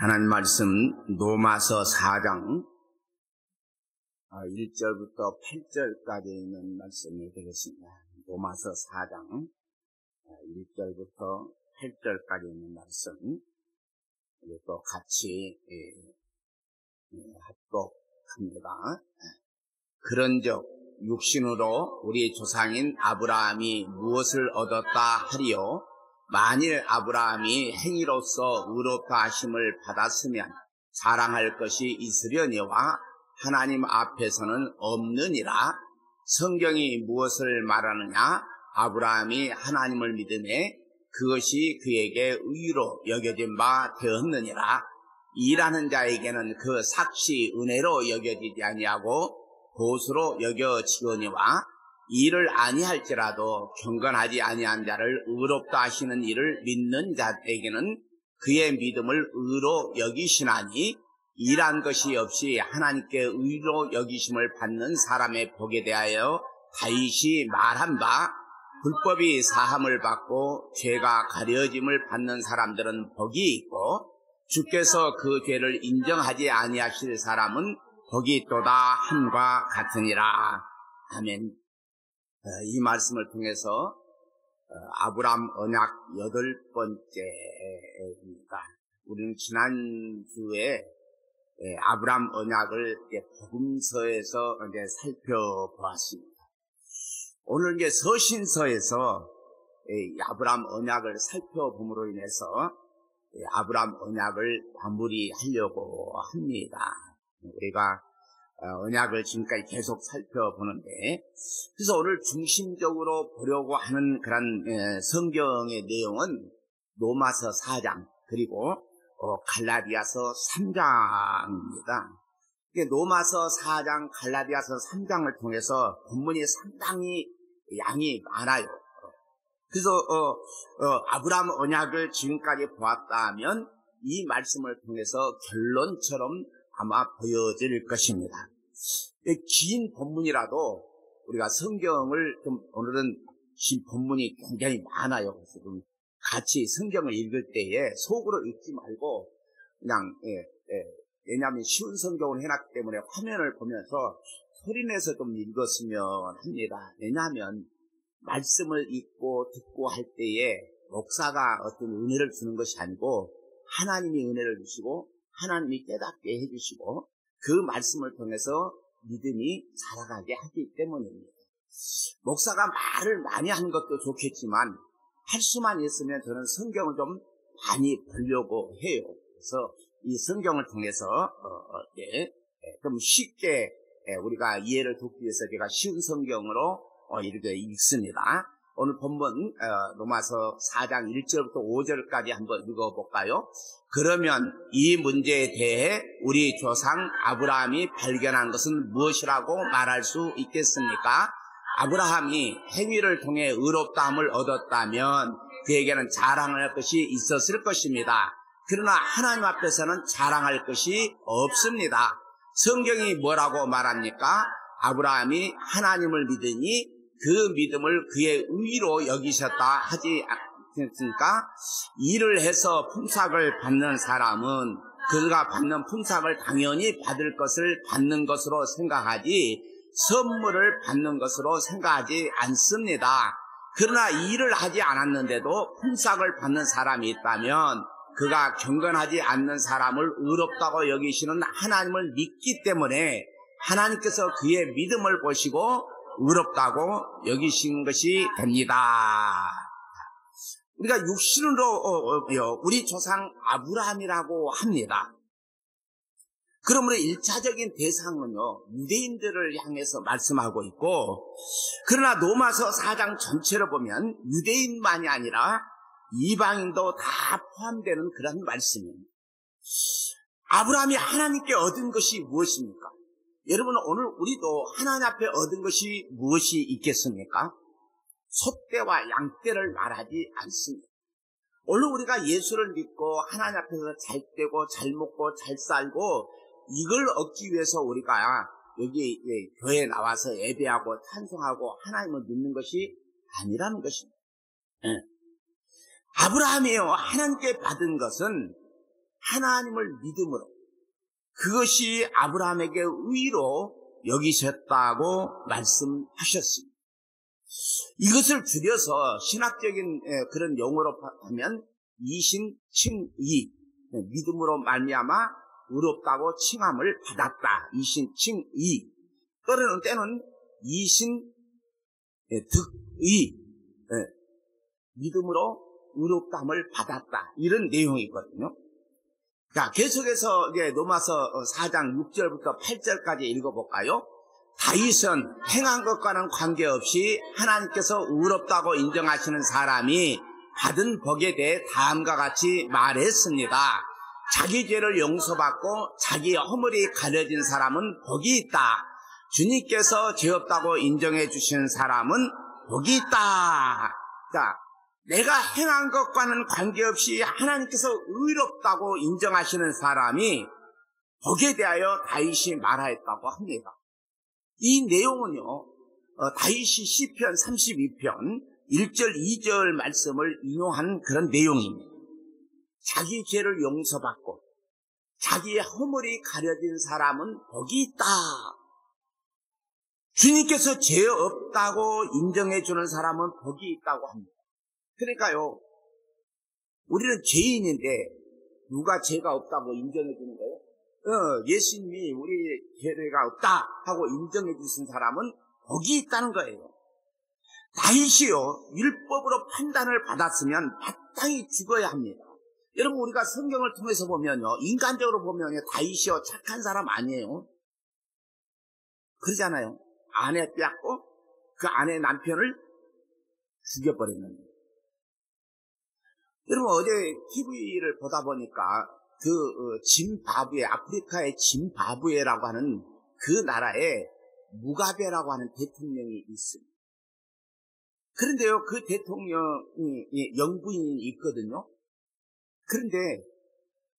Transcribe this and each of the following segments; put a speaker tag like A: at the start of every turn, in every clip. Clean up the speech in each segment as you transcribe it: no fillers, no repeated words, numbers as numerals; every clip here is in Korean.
A: 하나님 말씀 로마서 4장 1절부터 8절까지 있는 말씀이 되겠습니다. 로마서 4장 1절부터 8절까지 있는 말씀 또 같이 합독합니다. 그런즉 육신으로 우리 조상인 아브라함이 무엇을 얻었다 하리요? 만일 아브라함이 행위로서 의롭다 하심을 받았으면 자랑할 것이 있으려니와 하나님 앞에서는 없느니라. 성경이 무엇을 말하느냐? 아브라함이 하나님을 믿음에 그것이 그에게 의로 여겨진 바 되었느니라. 일하는 자에게는 그 삭시 은혜로 여겨지지 아니하고 보수로 여겨지거니와 일을 아니할지라도 경건하지 아니한 자를 의롭다 하시는 이를 믿는 자에게는 그의 믿음을 의로 여기시나니 일한 것이 없이 하나님께 의로 여기심을 받는 사람의 복에 대하여 다윗이 말한 바 불법이 사함을 받고 죄가 가려짐을 받는 사람들은 복이 있고 주께서 그 죄를 인정하지 아니하실 사람은 복이 있도다 함과 같으니라. 아멘. 이 말씀을 통해서 아브라함 언약 8번째입니다. 우리는 지난주에 아브라함 언약을 복음서에서 살펴보았습니다. 오늘 서신서에서 아브라함 언약을 살펴봄으로 인해서 아브라함 언약을 마무리하려고 합니다. 우리가 언약을 지금까지 계속 살펴보는데, 그래서 오늘 중심적으로 보려고 하는 그런 성경의 내용은 로마서 4장 그리고 갈라디아서 3장입니다. 로마서 4장, 갈라디아서 3장을 통해서 본문이 상당히 양이 많아요. 그래서 아브라함 언약을 지금까지 보았다면 이 말씀을 통해서 결론처럼 아마 보여질 것입니다. 긴 본문이라도 우리가 성경을 좀 오늘은 긴 본문이 굉장히 많아요. 그래서 좀 같이 성경을 읽을 때에 속으로 읽지 말고 그냥 왜냐하면 쉬운 성경을 해놨기 때문에 화면을 보면서 소리내서 좀 읽었으면 합니다. 왜냐하면 말씀을 읽고 듣고 할 때에 목사가 어떤 은혜를 주는 것이 아니고 하나님이 은혜를 주시고 하나님이 깨닫게 해주시고 그 말씀을 통해서 믿음이 자라가게 하기 때문입니다. 목사가 말을 많이 하는 것도 좋겠지만 할 수만 있으면 저는 성경을 좀 많이 보려고 해요. 그래서 이 성경을 통해서 좀 쉽게 우리가 이해를 돕기 위해서 제가 쉬운 성경으로 이렇게 읽습니다. 오늘 본문 로마서 4장 1절부터 5절까지 한번 읽어볼까요? 그러면 이 문제에 대해 우리 조상 아브라함이 발견한 것은 무엇이라고 말할 수 있겠습니까? 아브라함이 행위를 통해 의롭다함을 얻었다면 그에게는 자랑할 것이 있었을 것입니다. 그러나 하나님 앞에서는 자랑할 것이 없습니다. 성경이 뭐라고 말합니까? 아브라함이 하나님을 믿으니 그 믿음을 그의 의로 여기셨다 하지 않습니까? 일을 해서 품삯을 받는 사람은 그가 받는 품삯을 당연히 받을 것을 받는 것으로 생각하지 선물을 받는 것으로 생각하지 않습니다. 그러나 일을 하지 않았는데도 품삯을 받는 사람이 있다면 그가 경건하지 않는 사람을 의롭다고 여기시는 하나님을 믿기 때문에 하나님께서 그의 믿음을 보시고 의롭다고 여기신 것이 됩니다. 우리가 육신으로 우리 조상 아브라함이라고 합니다. 그러므로 1차적인 대상은요 유대인들을 향해서 말씀하고 있고, 그러나 로마서 4장 전체로 보면 유대인만이 아니라 이방인도 다 포함되는 그런 말씀입니다. 아브라함이 하나님께 얻은 것이 무엇입니까? 여러분, 오늘 우리도 하나님 앞에 얻은 것이 무엇이 있겠습니까? 소떼와 양떼를 말하지 않습니다. 오늘 우리가 예수를 믿고 하나님 앞에서 잘 되고 잘 먹고 잘 살고 이걸 얻기 위해서 우리가 여기 교회에 나와서 예배하고 찬송하고 하나님을 믿는 것이 아니라는 것입니다. 아브라함이요 하나님께 받은 것은 하나님을 믿음으로 그것이 아브라함에게 의로 여기셨다고 말씀하셨습니다. 이것을 줄여서 신학적인 그런 용어로 하면 이신칭의, 믿음으로 말미암아 의롭다고 칭함을 받았다. 이신칭의. 또는 때는 이신득의, 믿음으로 의롭다함을 받았다. 이런 내용이거든요. 자, 계속해서 이제 로마서 4장 6절부터 8절까지 읽어볼까요? 다윗은 행한 것과는 관계없이 하나님께서 의롭다고 인정하시는 사람이 받은 복에 대해 다음과 같이 말했습니다. 자기 죄를 용서받고 자기 허물이 가려진 사람은 복이 있다. 주님께서 죄 없다고 인정해 주신 사람은 복이 있다. 자, 내가 행한 것과는 관계없이 하나님께서 의롭다고 인정하시는 사람이 복에 대하여 다윗이 말하였다고 합니다. 이 내용은요, 다윗이 시편 32편 1절 2절 말씀을 인용한 그런 내용입니다. 자기 죄를 용서받고 자기의 허물이 가려진 사람은 복이 있다. 주님께서 죄 없다고 인정해 주는 사람은 복이 있다고 합니다. 그러니까요, 우리는 죄인인데 누가 죄가 없다고 인정해 주는 거예요? 예수님이 우리 죄가 없다 하고 인정해 주신 사람은 복이 있다는 거예요. 다윗이요, 율법으로 판단을 받았으면 마땅히 죽어야 합니다. 여러분, 우리가 성경을 통해서 보면요, 인간적으로 보면요, 다윗이요, 착한 사람 아니에요. 그러잖아요. 아내 빼앗고 그 아내 남편을 죽여버렸는데. 여러분, 어제 TV를 보다 보니까 짐바브웨, 아프리카의 짐바브웨라고 하는 그 나라에 무가베라고 하는 대통령이 있습니다. 그런데요, 그 대통령이 영부인이 있거든요. 그런데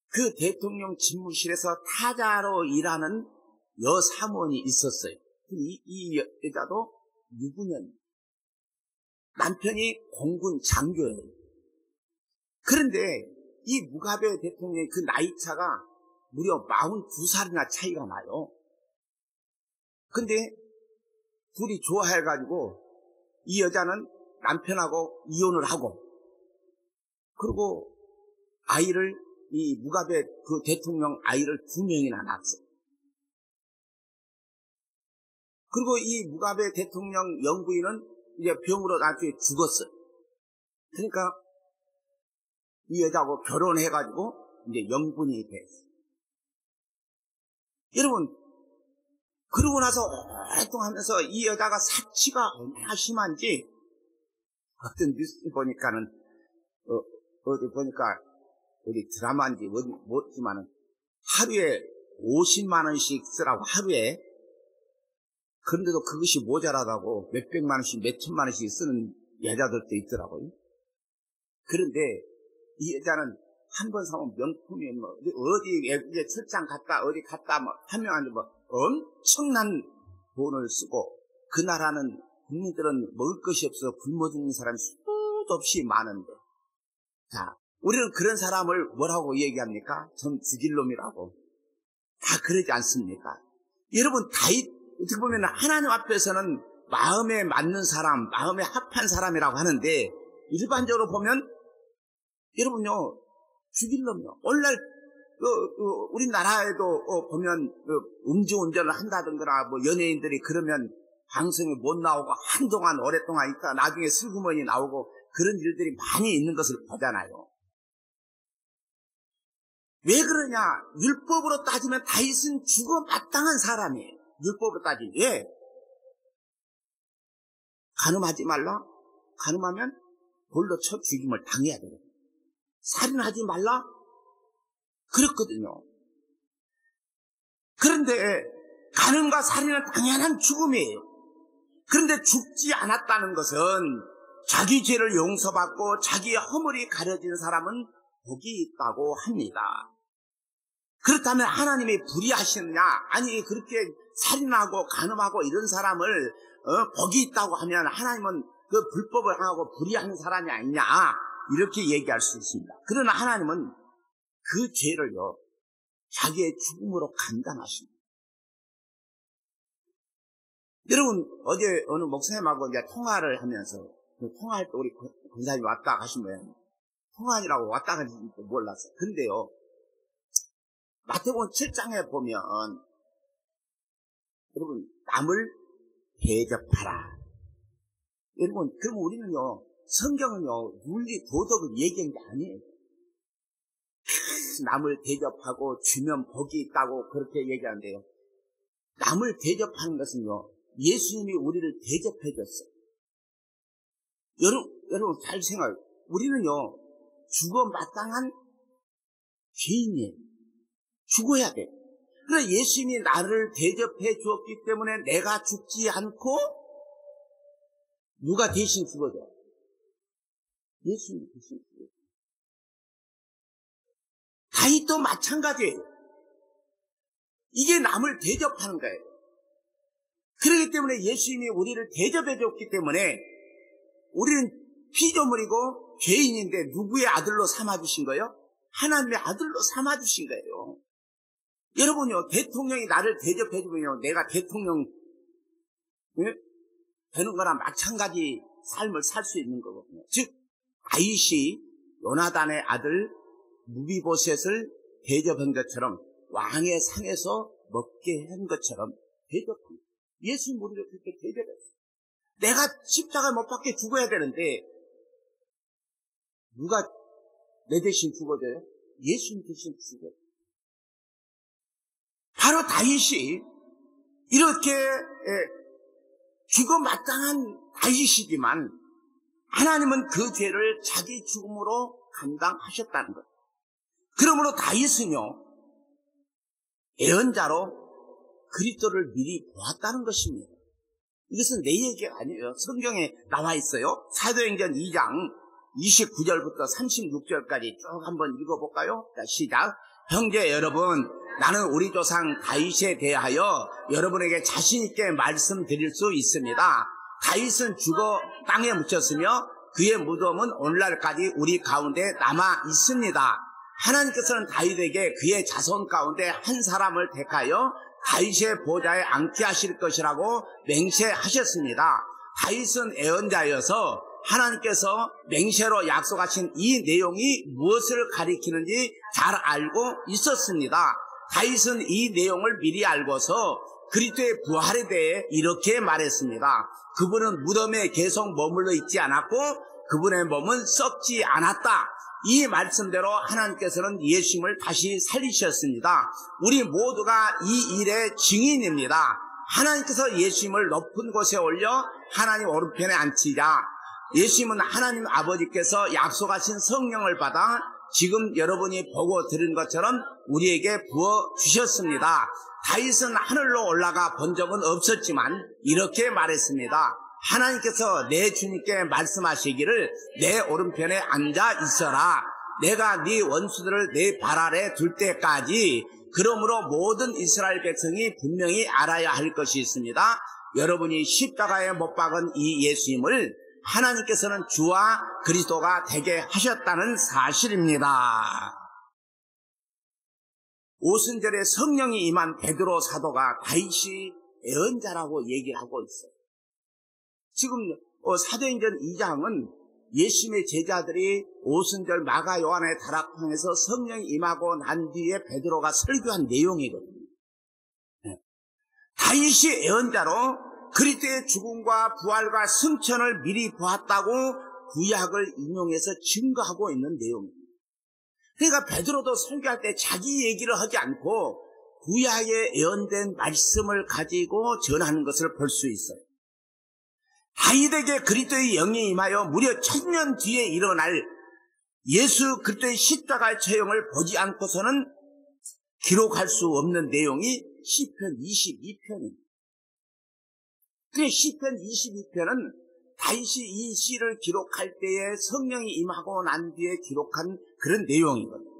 A: 그 대통령 집무실에서 타자로 일하는 여사원이 있었어요. 이 여자도 유부녀입니다. 남편이 공군 장교예요. 그런데 이 무가베 대통령의 그 나이차가 무려 42살이나 차이가 나요. 근데 둘이 좋아해가지고 이 여자는 남편하고 이혼을 하고, 그리고 아이를, 이 무가베 그 대통령 아이를 2명이나 낳았어요. 그리고 이 무가베 대통령 영부인은 이제 병으로 나중에 죽었어요. 그러니까 이 여자하고 결혼해가지고 이제 영부인이 됐어요. 여러분, 그러고 나서 오랫동안 하면서 이 여자가 사치가 얼마나 심한지, 어떤 뉴스 보니까는, 어디 보니까, 어디 드라마인지 뭐지만은, 하루에 50만 원씩 쓰라고, 하루에. 그런데도 그것이 모자라다고 몇백만 원씩, 몇천만 원씩 쓰는 여자들도 있더라고요. 그런데 이 여자는 한 번 사면 명품이 뭐, 어디 이제 출장 갔다, 어디 갔다 뭐 하면 아니 뭐 엄청난 돈을 쓰고, 그 나라는 국민들은 먹을 것이 없어서 굶어 죽는 사람이 수도 없이 많은데, 자, 우리는 그런 사람을 뭐라고 얘기합니까? 전 죽일 놈이라고. 다 그러지 않습니까? 여러분, 다윗, 어떻게 보면 하나님 앞에서는 마음에 맞는 사람, 마음에 합한 사람이라고 하는데, 일반적으로 보면, 여러분요, 죽일 놈이요. 오늘날, 우리나라에도 보면, 음주운전을 한다든가, 뭐, 연예인들이 그러면 방송에 못 나오고 한동안, 오랫동안 있다가 나중에 슬그머니 나오고 그런 일들이 많이 있는 것을 보잖아요. 왜 그러냐? 율법으로 따지면 다윗은 죽어 마땅한 사람이에요. 율법으로 따지면. 왜? 간음하지 말라? 간음하면 돌로 쳐 죽임을 당해야 돼요. 살인하지 말라? 그렇거든요. 그런데 간음과 살인은 당연한 죽음이에요. 그런데 죽지 않았다는 것은 자기 죄를 용서받고 자기의 허물이 가려진 사람은 복이 있다고 합니다. 그렇다면 하나님이 불의하시느냐? 아니, 그렇게 살인하고 간음하고 이런 사람을 복이 있다고 하면 하나님은 그 불법을 하고 불의하는 사람이 아니냐? 이렇게 얘기할 수 있습니다. 그러나 하나님은 그 죄를요, 자기의 죽음으로 감당하십니다. 여러분, 어제 어느 목사님하고 이제 통화를 하면서, 통화할 때 우리 권사님이 왔다 가신 거예요. 통화하느라고 왔다 가는지 몰랐어요. 근데요, 마태복음 7장에 보면, 여러분, 남을 대접하라. 여러분, 그럼 우리는요, 성경은요, 윤리, 도덕을 얘기한 게 아니에요. 남을 대접하고 주면 복이 있다고 그렇게 얘기하는데요. 남을 대접하는 것은요, 예수님이 우리를 대접해 줬어요. 여러분 잘 생각해요. 우리는요, 죽어 마땅한 죄인이에요. 죽어야 돼. 그래 예수님이 나를 대접해 주었기 때문에 내가 죽지 않고 누가 대신 죽어줘? 예수님이 대신 죽어줘. 다윗도 마찬가지예요. 이게 남을 대접하는 거예요. 그렇기 때문에 예수님이 우리를 대접해 줬기 때문에 우리는 피조물이고 죄인인데 누구의 아들로 삼아주신 거예요? 하나님의 아들로 삼아주신 거예요. 여러분요, 대통령이 나를 대접해주면요, 내가 대통령 되는 거랑 마찬가지 삶을 살 수 있는 거거든요. 즉, 다윗이 요나단의 아들 무비보셋을 대접한 것처럼 왕의 상에서 먹게 한 것처럼 대접합니다. 예수님 우리를 그렇게 대접했어요. 내가 십자가에 못 박혀 죽어야 되는데 누가 내 대신 죽어줘요? 예수님 대신 죽어요. 바로 다윗이 이렇게 죽어 마땅한 다윗이지만 하나님은 그 죄를 자기 죽음으로 감당하셨다는 것. 그러므로 다윗은요, 예언자로 그리스도를 미리 보았다는 것입니다. 이것은 내 얘기가 아니에요. 성경에 나와 있어요. 사도행전 2장 29절부터 36절까지 쭉 한번 읽어볼까요? 자, 시작. 형제 여러분, 나는 우리 조상 다윗에 대하여 여러분에게 자신 있게 말씀드릴 수 있습니다. 다윗은 죽어 땅에 묻혔으며 그의 무덤은 오늘날까지 우리 가운데 남아 있습니다. 하나님께서는 다윗에게 그의 자손 가운데 한 사람을 택하여 다윗의 보좌에 앉게 하실 것이라고 맹세하셨습니다. 다윗은 예언자여서 하나님께서 맹세로 약속하신 이 내용이 무엇을 가리키는지 잘 알고 있었습니다. 다윗은 이 내용을 미리 알고서 그리스도의 부활에 대해 이렇게 말했습니다. 그분은 무덤에 계속 머물러 있지 않았고 그분의 몸은 썩지 않았다. 이 말씀대로 하나님께서는 예수님을 다시 살리셨습니다. 우리 모두가 이 일의 증인입니다. 하나님께서 예수님을 높은 곳에 올려 하나님 오른편에 앉히자 예수님은 하나님 아버지께서 약속하신 성령을 받아 지금 여러분이 보고 들은 것처럼 우리에게 부어주셨습니다. 다윗은 하늘로 올라가 본 적은 없었지만 이렇게 말했습니다. 하나님께서 내 주님께 말씀하시기를 내 오른편에 앉아 있어라. 내가 네 원수들을 내 발 아래 둘 때까지. 그러므로 모든 이스라엘 백성이 분명히 알아야 할 것이 있습니다. 여러분이 십자가에 못 박은 이 예수님을 하나님께서는 주와 그리스도가 되게 하셨다는 사실입니다. 오순절에 성령이 임한 베드로 사도가 다윗이 예언자라고 얘기를 하고 있어요. 지금 사도행전 2장은 예수님의 제자들이 오순절 마가 요한의 다락방에서 성령이 임하고 난 뒤에 베드로가 설교한 내용이거든요. 다윗이 예언자로 그리스도의 죽음과 부활과 승천을 미리 보았다고 구약을 인용해서 증거하고 있는 내용입니다. 그러니까 베드로도 설교할 때 자기 얘기를 하지 않고 구약에 예언된 말씀을 가지고 전하는 것을 볼 수 있어요. 다윗에게 그리스도의 영이 임하여 무려 1000년 뒤에 일어날 예수 그리스도의 십자가의 처형을 보지 않고서는 기록할 수 없는 내용이 시편 22편입니다. 그 시편 22편은 다윗이 이 시를 기록할 때에 성령이 임하고 난 뒤에 기록한 그런 내용이거든요.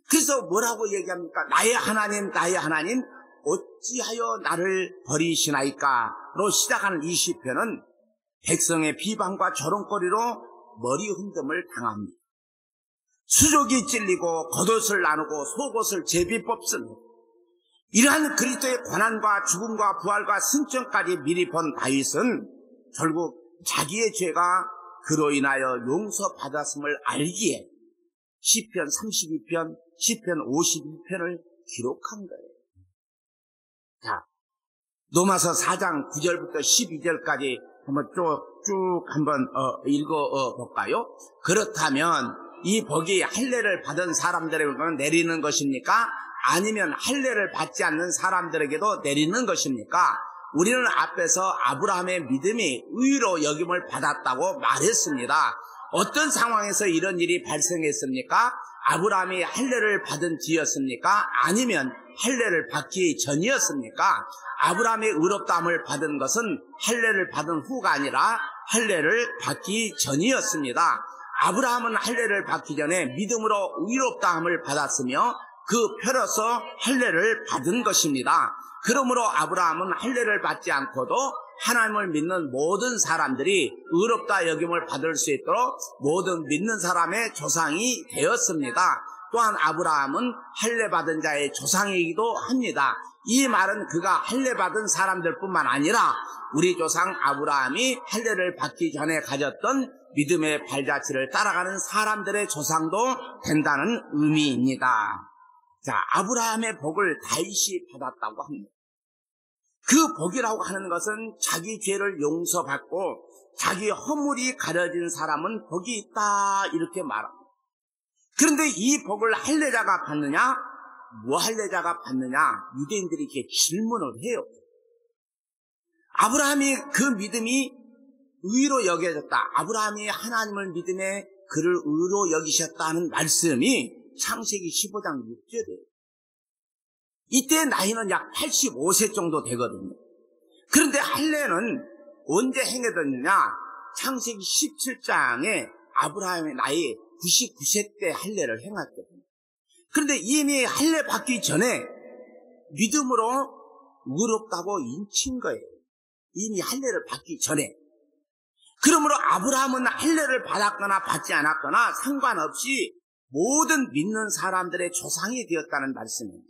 A: 그래서 뭐라고 얘기합니까? 나의 하나님, 나의 하나님, 어찌하여 나를 버리시나이까? 로 시작하는 이 시편은 백성의 비방과 조롱거리로 머리 흔듦을 당합니다. 수족이 찔리고 겉옷을 나누고 속옷을 제비 뽑습니다. 이러한 그리스도의 고난과 죽음과 부활과 승천까지 미리 본 다윗은 결국 자기의 죄가 그로 인하여 용서받았음을 알기에 시편 32편, 시편 51편을 기록한 거예요. 자, 로마서 4장 9절부터 12절까지 한번 쭉 한번 읽어볼까요? 그렇다면 이 복이 할례를 받은 사람들에게만 내리는 것입니까? 아니면 할례를 받지 않는 사람들에게도 내리는 것입니까? 우리는 앞에서 아브라함의 믿음이 의로 여김을 받았다고 말했습니다. 어떤 상황에서 이런 일이 발생했습니까? 아브라함이 할례를 받은 뒤였습니까? 아니면 할례를 받기 전이었습니까? 아브라함의 의롭다함을 받은 것은 할례를 받은 후가 아니라 할례를 받기 전이었습니다. 아브라함은 할례를 받기 전에 믿음으로 의롭다함을 받았으며 그 표로서 할례를 받은 것입니다. 그러므로 아브라함은 할례를 받지 않고도 하나님을 믿는 모든 사람들이 의롭다 여김을 받을 수 있도록 모든 믿는 사람의 조상이 되었습니다. 또한 아브라함은 할례 받은 자의 조상이기도 합니다. 이 말은 그가 할례 받은 사람들뿐만 아니라 우리 조상 아브라함이 할례를 받기 전에 가졌던 믿음의 발자취를 따라가는 사람들의 조상도 된다는 의미입니다. 자, 아브라함의 복을 다윗이 받았다고 합니다. 그 복이라고 하는 것은 자기 죄를 용서받고 자기 허물이 가려진 사람은 복이 있다 이렇게 말합니다. 그런데 이 복을 할례자가 받느냐, 무할례자가 받느냐, 유대인들이 이렇게 질문을 해요. 아브라함이 그 믿음이 의로 여겨졌다. 아브라함이 하나님을 믿음에 그를 의로 여기셨다는 말씀이 창세기 15장 6절이에요. 이때 나이는 약 85세 정도 되거든요. 그런데 할례는 언제 행해졌느냐? 창세기 17장에 아브라함의 나이 99세 때 할례를 행했거든요. 그런데 이미 할례 받기 전에 믿음으로 의롭다고 인친 거예요. 이미 할례를 받기 전에. 그러므로 아브라함은 할례를 받았거나 받지 않았거나 상관없이 모든 믿는 사람들의 조상이 되었다는 말씀입니다.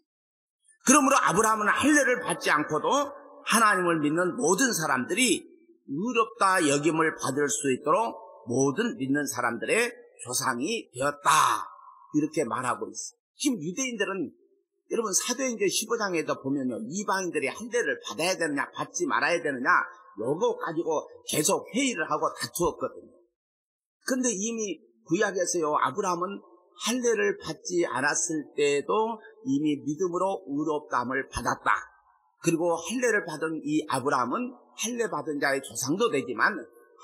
A: 그러므로 아브라함은 할례를 받지 않고도 하나님을 믿는 모든 사람들이 의롭다 여김을 받을 수 있도록 모든 믿는 사람들의 조상이 되었다 이렇게 말하고 있어요. 지금 유대인들은 여러분 사도행전 15장에도 보면요, 이방인들이 할례를 받아야 되느냐 받지 말아야 되느냐 요거 가지고 계속 회의를 하고 다투었거든요. 그런데 이미 구약에서요, 아브라함은 할례를 받지 않았을 때도 이미 믿음으로 의롭다함을 받았다. 그리고 할례를 받은 이 아브라함은 할례 받은 자의 조상도 되지만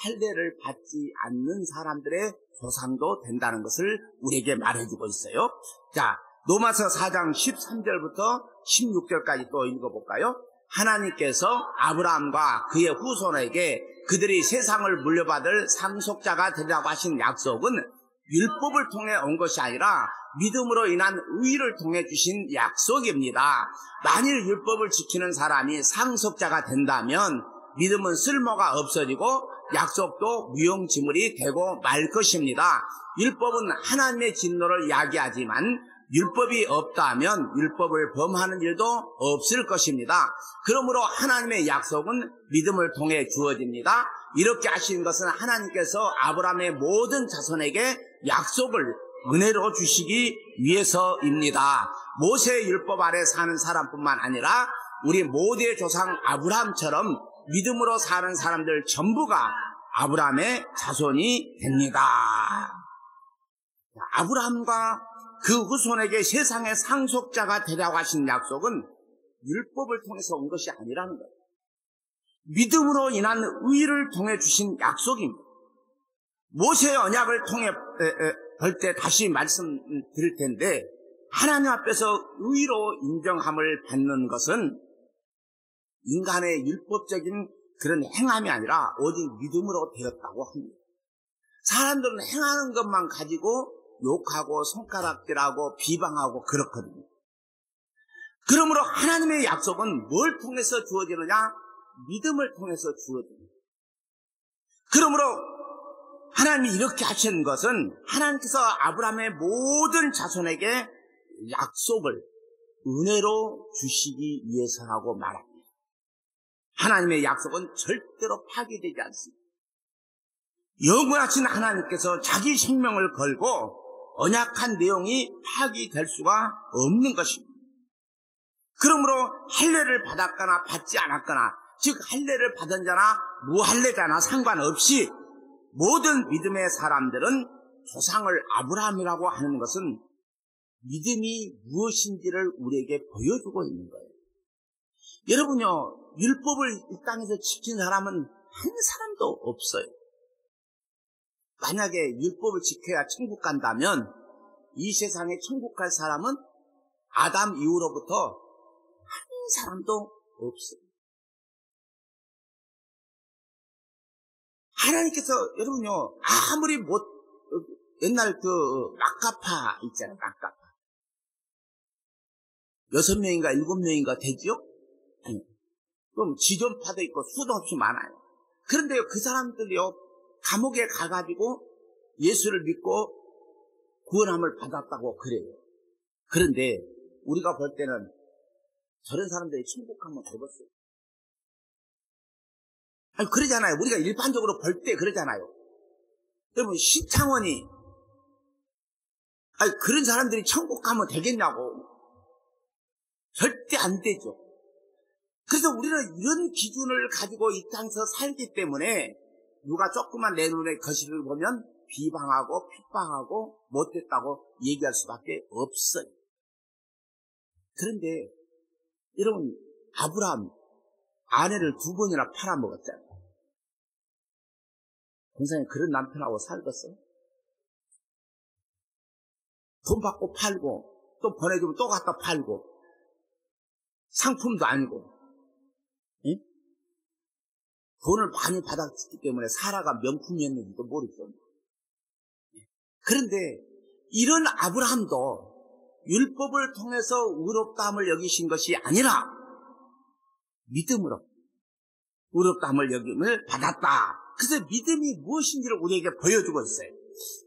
A: 할례를 받지 않는 사람들의 조상도 된다는 것을 우리에게 말해주고 있어요. 자, 로마서 4장 13절부터 16절까지 또 읽어볼까요? 하나님께서 아브라함과 그의 후손에게 그들이 세상을 물려받을 상속자가 되리라고 하신 약속은 율법을 통해 온 것이 아니라 믿음으로 인한 의를 통해 주신 약속입니다. 만일 율법을 지키는 사람이 상속자가 된다면 믿음은 쓸모가 없어지고 약속도 무용지물이 되고 말 것입니다. 율법은 하나님의 진노를 야기하지만 율법이 없다면 율법을 범하는 일도 없을 것입니다. 그러므로 하나님의 약속은 믿음을 통해 주어집니다. 이렇게 하신 것은 하나님께서 아브라함의 모든 자손에게 약속을 은혜로 주시기 위해서입니다. 모세의 율법 아래 사는 사람뿐만 아니라 우리 모두의 조상 아브라함처럼 믿음으로 사는 사람들 전부가 아브라함의 자손이 됩니다. 아브라함과 그 후손에게 세상의 상속자가 되라고 하신 약속은 율법을 통해서 온 것이 아니라는 거예요. 믿음으로 인한 의를 통해 주신 약속입니다. 모세의 언약을 통해 볼 때 다시 말씀드릴 텐데, 하나님 앞에서 의로 인정함을 받는 것은 인간의 율법적인 그런 행함이 아니라 오직 믿음으로 되었다고 합니다. 사람들은 행하는 것만 가지고 욕하고 손가락질하고 비방하고 그렇거든요. 그러므로 하나님의 약속은 뭘 통해서 주어지느냐? 믿음을 통해서 주어집니다. 그러므로 하나님이 이렇게 하신 것은 하나님께서 아브라함의 모든 자손에게 약속을 은혜로 주시기 위해서라고 말합니다. 하나님의 약속은 절대로 파기되지 않습니다. 영원하신 하나님께서 자기 생명을 걸고 언약한 내용이 파기될 수가 없는 것입니다. 그러므로 할례를 받았거나 받지 않았거나, 즉 할례를 받은 자나 무할례자나 상관없이 모든 믿음의 사람들은 조상을 아브라함이라고 하는 것은 믿음이 무엇인지를 우리에게 보여주고 있는 거예요. 여러분요, 율법을 이 땅에서 지킨 사람은 한 사람도 없어요. 만약에 율법을 지켜야 천국 간다면 이 세상에 천국 갈 사람은 아담 이후로부터 한 사람도 없어요. 하나님께서 여러분요, 아무리 옛날 막가파 있잖아요. 막가파 6명인가 7명인가 되죠? 그럼 지존파도 있고 수도 없이 많아요. 그런데 그 사람들이요, 감옥에 가가지고 예수를 믿고 구원함을 받았다고 그래요. 그런데 우리가 볼 때는 저런 사람들이 천국 가면 되겠어요. 아니, 그러잖아요. 우리가 일반적으로 볼 때 그러잖아요. 여러분, 신창원이, 아니, 그런 사람들이 천국 가면 되겠냐고. 절대 안 되죠. 그래서 우리는 이런 기준을 가지고 이 땅에서 살기 때문에 누가 조금만 내 눈에 거실을 보면 비방하고 핍박하고 못됐다고 얘기할 수밖에 없어요. 그런데 여러분, 아브라함 아내를 2번이나 팔아먹었잖아요. 세상에 그런 남편하고 살겠어요? 돈 받고 팔고 또 보내주면 또 갖다 팔고 상품도 아니고, 응? 돈을 많이 받았기 때문에 사라가 명품이었는지도 모르죠. 그런데 이런 아브라함도 율법을 통해서 의롭다함을 여기신 것이 아니라 믿음으로 의롭다함을 여김을 받았다. 그래서 믿음이 무엇인지를 우리에게 보여주고 있어요.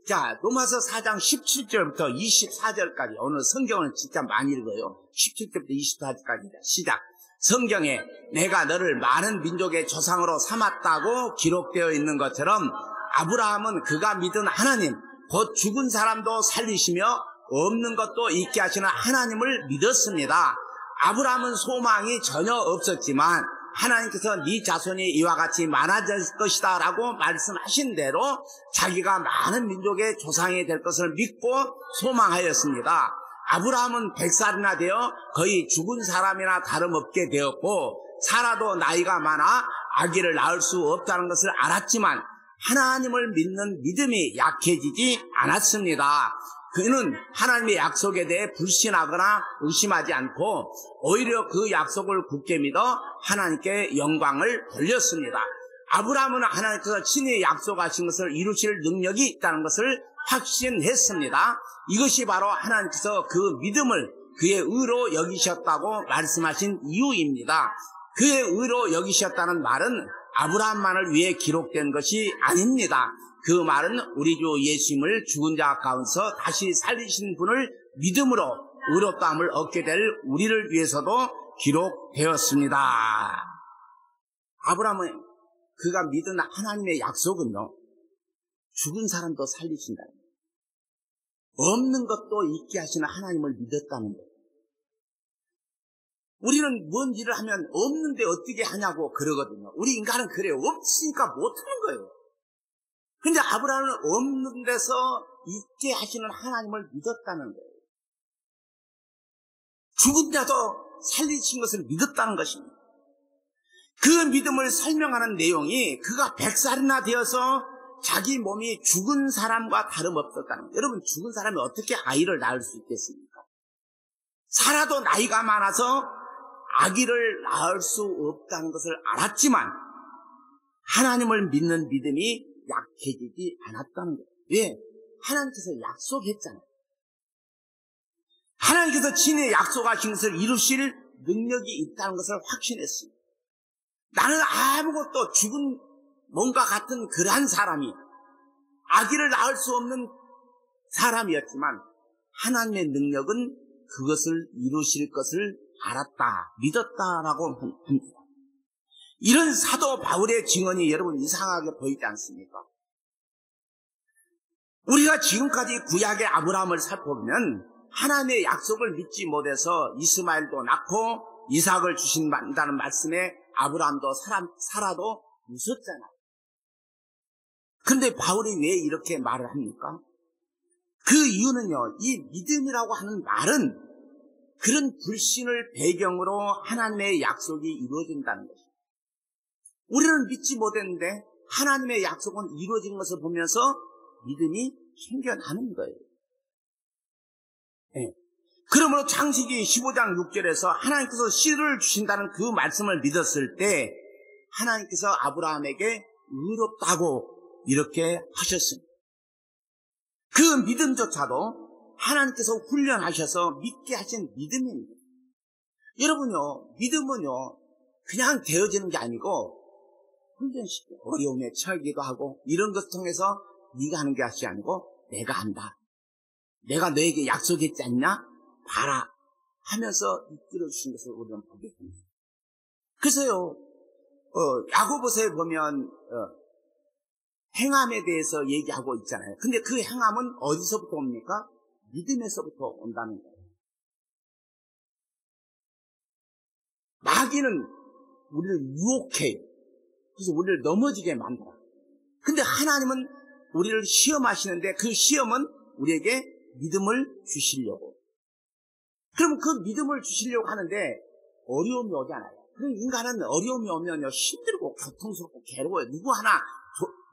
A: 자, 로마서 4장 17절부터 24절까지, 오늘 성경은 진짜 많이 읽어요. 17절부터 24절까지입니다. 시작. 성경에 내가 너를 많은 민족의 조상으로 삼았다고 기록되어 있는 것처럼 아브라함은 그가 믿은 하나님, 곧 죽은 사람도 살리시며 없는 것도 있게 하시는 하나님을 믿었습니다. 아브라함은 소망이 전혀 없었지만 하나님께서 네 자손이 이와 같이 많아질 것이다 라고 말씀하신 대로 자기가 많은 민족의 조상이 될 것을 믿고 소망하였습니다. 아브라함은 100살이나 되어 거의 죽은 사람이나 다름없게 되었고, 사라도 나이가 많아 아기를 낳을 수 없다는 것을 알았지만 하나님을 믿는 믿음이 약해지지 않았습니다. 그는 하나님의 약속에 대해 불신하거나 의심하지 않고 오히려 그 약속을 굳게 믿어 하나님께 영광을 돌렸습니다. 아브라함은 하나님께서 친히 약속하신 것을 이루실 능력이 있다는 것을 확신했습니다. 이것이 바로 하나님께서 그 믿음을 그의 의로 여기셨다고 말씀하신 이유입니다. 그의 의로 여기셨다는 말은 아브라함만을 위해 기록된 것이 아닙니다. 그 말은 우리 주 예수님을 죽은 자 가운데서 다시 살리신 분을 믿음으로 의롭다함을 얻게 될 우리를 위해서도 기록되었습니다. 아브라함은 그가 믿은 하나님의 약속은요, 죽은 사람도 살리신다. 없는 것도 있게 하시는 하나님을 믿었다는 거예요. 우리는 뭔 일을 하면 없는데 어떻게 하냐고 그러거든요. 우리 인간은 그래요. 없으니까 못하는 거예요. 근데 아브라함은 없는 데서 있게 하시는 하나님을 믿었다는 거예요. 죽은 자도 살리신 것을 믿었다는 것입니다. 그 믿음을 설명하는 내용이 그가 100살이나 되어서 자기 몸이 죽은 사람과 다름없었다는 거예요. 여러분, 죽은 사람이 어떻게 아이를 낳을 수 있겠습니까? 살아도 나이가 많아서 아기를 낳을 수 없다는 것을 알았지만 하나님을 믿는 믿음이 약해지지 않았다는 거예요. 왜? 하나님께서 약속했잖아요. 하나님께서 친히 약속하신 것을 이루실 능력이 있다는 것을 확신했습니다. 나는 아무것도 죽은 몸과 같은 그러한 사람이 아기를 낳을 수 없는 사람이었지만 하나님의 능력은 그것을 이루실 것을 알았다, 믿었다라고 합니다. 이런 사도 바울의 증언이 여러분 이상하게 보이지 않습니까? 우리가 지금까지 구약의 아브라함을 살펴보면 하나님의 약속을 믿지 못해서 이스마엘도 낳고 이삭을 주신다는 말씀에 아브라함도 사라도 웃었잖아요. 그런데 바울이 왜 이렇게 말을 합니까? 그 이유는요, 이 믿음이라고 하는 말은 그런 불신을 배경으로 하나님의 약속이 이루어진다는 것입니다. 우리는 믿지 못했는데 하나님의 약속은 이루어진 것을 보면서 믿음이 생겨나는 거예요. 네. 그러므로 창세기 15장 6절에서 하나님께서 씨를 주신다는 그 말씀을 믿었을 때 하나님께서 아브라함에게 의롭다고 이렇게 하셨습니다. 그 믿음조차도 하나님께서 훈련하셔서 믿게 하신 믿음입니다. 여러분요, 믿음은요 그냥 되어지는 게 아니고 훈련시켜 어려움에 처하기도 하고 이런 것을 통해서 네가 하는 것이 아니고 내가 한다. 내가 너에게 약속했지 않냐? 봐라 하면서 이끌어 주신 것을 우리는 보게 됩니다. 그래서요, 야고보서에 보면 행함에 대해서 얘기하고 있잖아요. 근데 그 행함은 어디서부터 옵니까? 믿음에서부터 온다는 거예요. 마귀는 우리를 유혹해요. 그래서 우리를 넘어지게 만들어요. 근데 하나님은 우리를 시험하시는데 그 시험은 우리에게 믿음을 주시려고. 그럼 그 믿음을 주시려고 하는데 어려움이 오잖아요. 그럼 인간은 어려움이 오면요 힘들고 고통스럽고 괴로워요. 누구 하나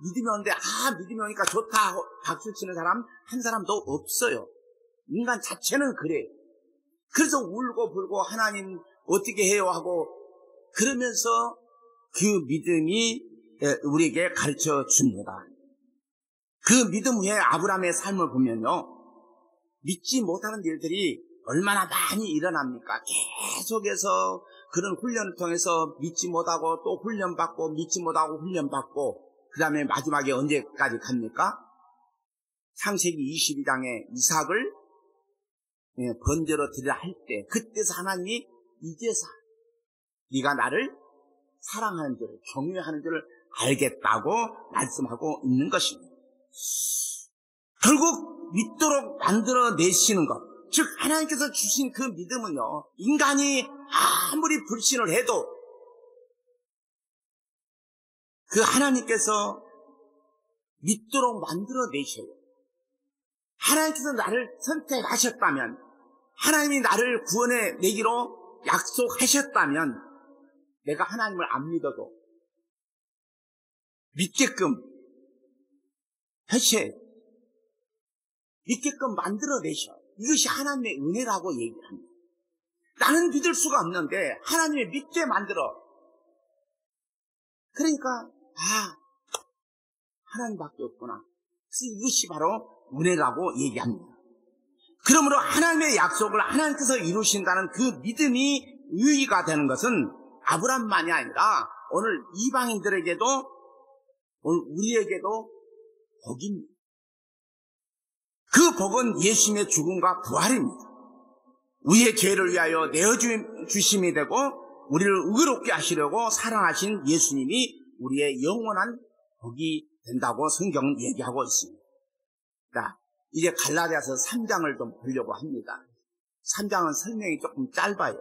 A: 믿음이 오는데 믿음이 오니까 좋다 하고 박수 치는 사람 한 사람도 없어요. 인간 자체는 그래요. 그래서 울고 불고 하나님 어떻게 해요 하고 그러면서 그 믿음이 우리에게 가르쳐 줍니다. 그 믿음 후에 아브라함의 삶을 보면요 믿지 못하는 일들이 얼마나 많이 일어납니까? 계속해서 그런 훈련을 통해서 믿지 못하고 또 훈련받고 믿지 못하고 훈련받고 그 다음에 마지막에 언제까지 갑니까? 창세기 22장에 이삭을 번제로 드리라 할 때 그때서 하나님이 이제서 네가 나를 사랑하는 줄을 경외하는 줄을 알겠다고 말씀하고 있는 것입니다. 결국 믿도록 만들어내시는 것, 즉 하나님께서 주신 그 믿음은요 인간이 아무리 불신을 해도 그 하나님께서 믿도록 만들어내셔요. 하나님께서 나를 선택하셨다면 하나님이 나를 구원해 내기로 약속하셨다면 내가 하나님을 안 믿어도 믿게끔 하셔요. 믿게끔 만들어내셔. 이것이 하나님의 은혜라고 얘기합니다. 나는 믿을 수가 없는데 하나님이 믿게 만들어. 그러니까 하나님밖에 없구나. 그래서 이것이 바로 은혜라고 얘기합니다. 그러므로 하나님의 약속을 하나님께서 이루신다는 그 믿음이 의의가 되는 것은 아브라함만이 아니라 오늘 이방인들에게도 오늘 우리에게도 복입니다. 그 복은 예수님의 죽음과 부활입니다. 우리의 죄를 위하여 내어주심이 되고 우리를 의롭게 하시려고 사랑하신 예수님이 우리의 영원한 복이 된다고 성경은 얘기하고 있습니다. 자, 이제 갈라디아서 3장을 좀 보려고 합니다. 3장은 설명이 조금 짧아요.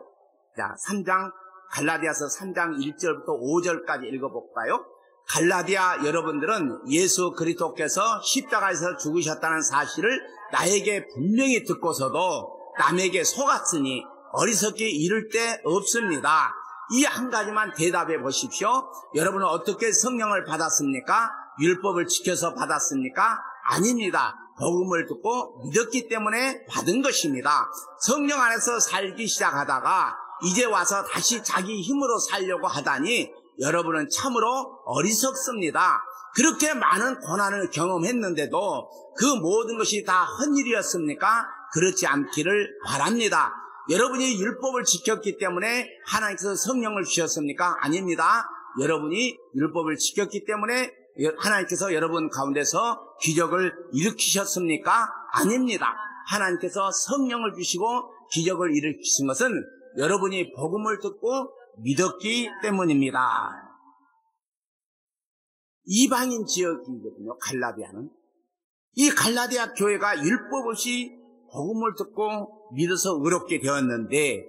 A: 자, 3장 갈라디아서 3장 1절부터 5절까지 읽어볼까요? 갈라디아 여러분들은 예수 그리스도께서 십자가에서 죽으셨다는 사실을 나에게 분명히 듣고서도 남에게 속았으니 어리석게 이를 데 없습니다. 이 한 가지만 대답해 보십시오. 여러분은 어떻게 성령을 받았습니까? 율법을 지켜서 받았습니까? 아닙니다. 복음을 듣고 믿었기 때문에 받은 것입니다. 성령 안에서 살기 시작하다가 이제 와서 다시 자기 힘으로 살려고 하다니 여러분은 참으로 어리석습니다. 그렇게 많은 고난을 경험했는데도 그 모든 것이 다 헛일이었습니까? 그렇지 않기를 바랍니다. 여러분이 율법을 지켰기 때문에 하나님께서 성령을 주셨습니까? 아닙니다. 여러분이 율법을 지켰기 때문에 하나님께서 여러분 가운데서 기적을 일으키셨습니까? 아닙니다. 하나님께서 성령을 주시고 기적을 일으키신 것은 여러분이 복음을 듣고 믿었기 때문입니다. 이방인 지역이거든요, 갈라디아는. 이 갈라디아 교회가 율법 없이 복음을 듣고 믿어서 의롭게 되었는데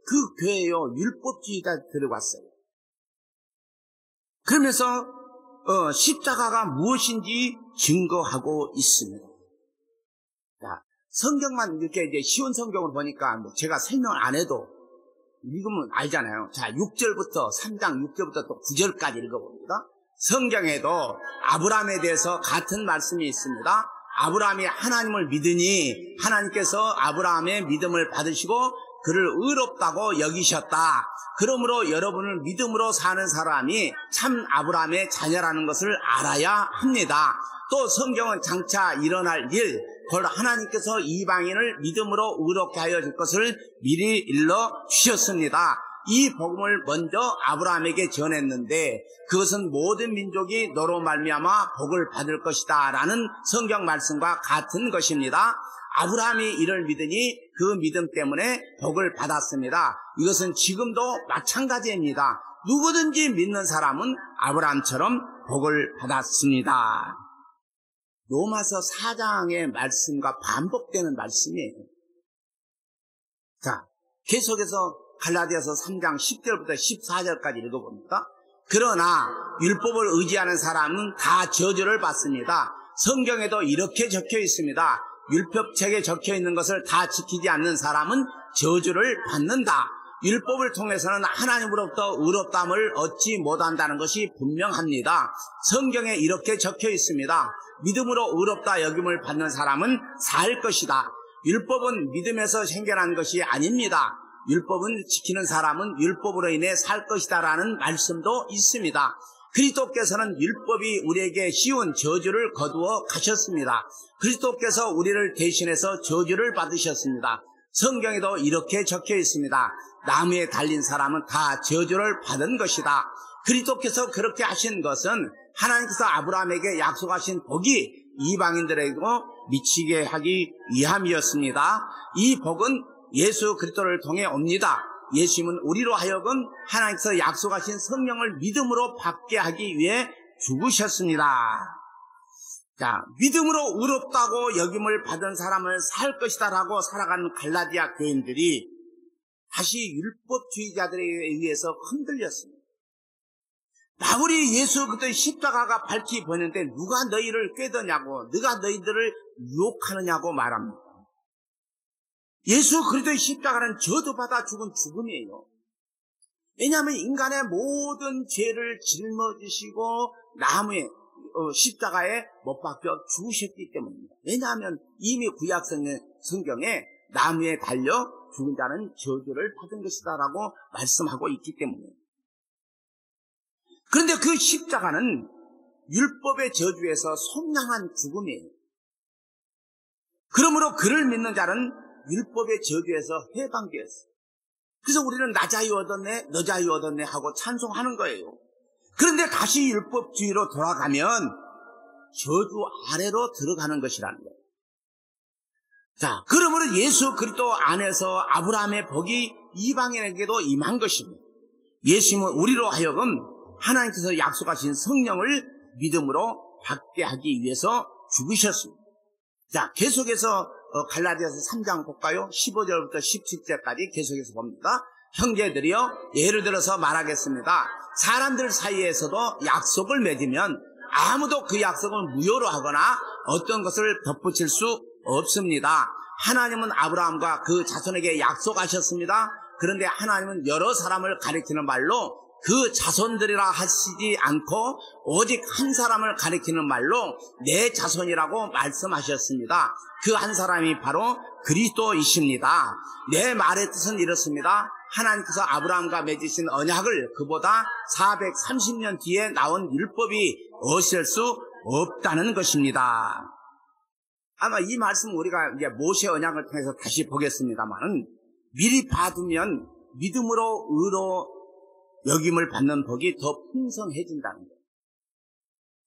A: 그 교회요, 율법주의가 들어왔어요. 그러면서 십자가가 무엇인지 증거하고 있습니다. 자, 성경만 이렇게 이제 쉬운 성경을 보니까 제가 설명 안 해도 읽으면 알잖아요. 자, 6절부터 3장 6절부터 또 9절까지 읽어봅니다. 성경에도 아브라함에 대해서 같은 말씀이 있습니다. 아브라함이 하나님을 믿으니 하나님께서 아브라함의 믿음을 받으시고 그를 의롭다고 여기셨다. 그러므로 여러분을 믿음으로 사는 사람이 참 아브라함의 자녀라는 것을 알아야 합니다. 또 성경은 장차 일어날 일, 곧 하나님께서 이방인을 믿음으로 의롭게 하여 줄 것을 미리 일러 주셨습니다. 이 복음을 먼저 아브라함에게 전했는데 그것은 모든 민족이 너로 말미암아 복을 받을 것이다 라는 성경 말씀과 같은 것입니다. 아브라함이 이를 믿으니 그 믿음 때문에 복을 받았습니다. 이것은 지금도 마찬가지입니다. 누구든지 믿는 사람은 아브라함처럼 복을 받았습니다. 로마서 4장의 말씀과 반복되는 말씀이에요. 자, 계속해서 갈라디아서 3장 10절부터 14절까지 읽어봅니다. 그러나 율법을 의지하는 사람은 다 저주를 받습니다. 성경에도 이렇게 적혀 있습니다. 율법책에 적혀 있는 것을 다 지키지 않는 사람은 저주를 받는다. 율법을 통해서는 하나님으로부터 의롭다함을 얻지 못한다는 것이 분명합니다. 성경에 이렇게 적혀 있습니다. 믿음으로 의롭다 여김을 받는 사람은 살 것이다. 율법은 믿음에서 생겨난 것이 아닙니다. 율법은 지키는 사람은 율법으로 인해 살 것이다 라는 말씀도 있습니다. 그리스도께서는 율법이 우리에게 씌운 저주를 거두어 가셨습니다. 그리스도께서 우리를 대신해서 저주를 받으셨습니다. 성경에도 이렇게 적혀 있습니다. 나무에 달린 사람은 다 저주를 받은 것이다. 그리스도께서 그렇게 하신 것은 하나님께서 아브라함에게 약속하신 복이 이방인들에게 미치게 하기 위함이었습니다. 이 복은 예수 그리스도를 통해 옵니다. 예수님은 우리로 하여금 하나님께서 약속하신 성령을 믿음으로 받게 하기 위해 죽으셨습니다. 자, 믿음으로 의롭다고 여김을 받은 사람을 살 것이다 라고 살아가는 갈라디아 교인들이 다시 율법주의자들에 의해서 흔들렸습니다. 바울이 예수 그리스도의 십자가가 밝히 보이는데 누가 너희를 꾀더냐고, 누가 너희들을 유혹하느냐고 말합니다. 예수 그리스도의 십자가는 저주받아 죽은 죽음이에요. 왜냐하면 인간의 모든 죄를 짊어지시고 나무에 십자가에 못 박혀 죽으셨기 때문입니다. 왜냐하면 이미 구약 성경에 나무에 달려 죽은 자는 저주를 받은 것이다 라고 말씀하고 있기 때문입니다. 그런데 그 십자가는 율법의 저주에서 속량한 죽음이에요. 그러므로 그를 믿는 자는 율법의 저주에서 해방되었어요. 그래서 우리는 나 자유 얻었네, 너 자유 얻었네 하고 찬송하는 거예요. 그런데 다시 율법주의로 돌아가면 저주 아래로 들어가는 것이라는 거예요. 자, 그러므로 예수 그리스도 안에서 아브라함의 복이 이방인에게도 임한 것입니다. 예수님은 우리로 하여금 하나님께서 약속하신 성령을 믿음으로 받게 하기 위해서 죽으셨습니다. 자, 계속해서 갈라디아서 3장 볼까요? 15절부터 17절까지 계속해서 봅니다. 형제들이여, 예를 들어서 말하겠습니다. 사람들 사이에서도 약속을 맺으면 아무도 그 약속을 무효로 하거나 어떤 것을 덧붙일 수 없습니다. 하나님은 아브라함과 그 자손에게 약속하셨습니다. 그런데 하나님은 여러 사람을 가리키는 말로 그 자손들이라 하시지 않고 오직 한 사람을 가리키는 말로 내 자손이라고 말씀하셨습니다. 그 한 사람이 바로 그리스도이십니다. 내 말의 뜻은 이렇습니다. 하나님께서 아브라함과 맺으신 언약을 그보다 430년 뒤에 나온 율법이 어실 수 없다는 것입니다. 아마 이 말씀 우리가 이제 모세 언약을 통해서 다시 보겠습니다만은 미리 봐두면 믿음으로 의로 여김을 받는 복이 더 풍성해진다는 거예요.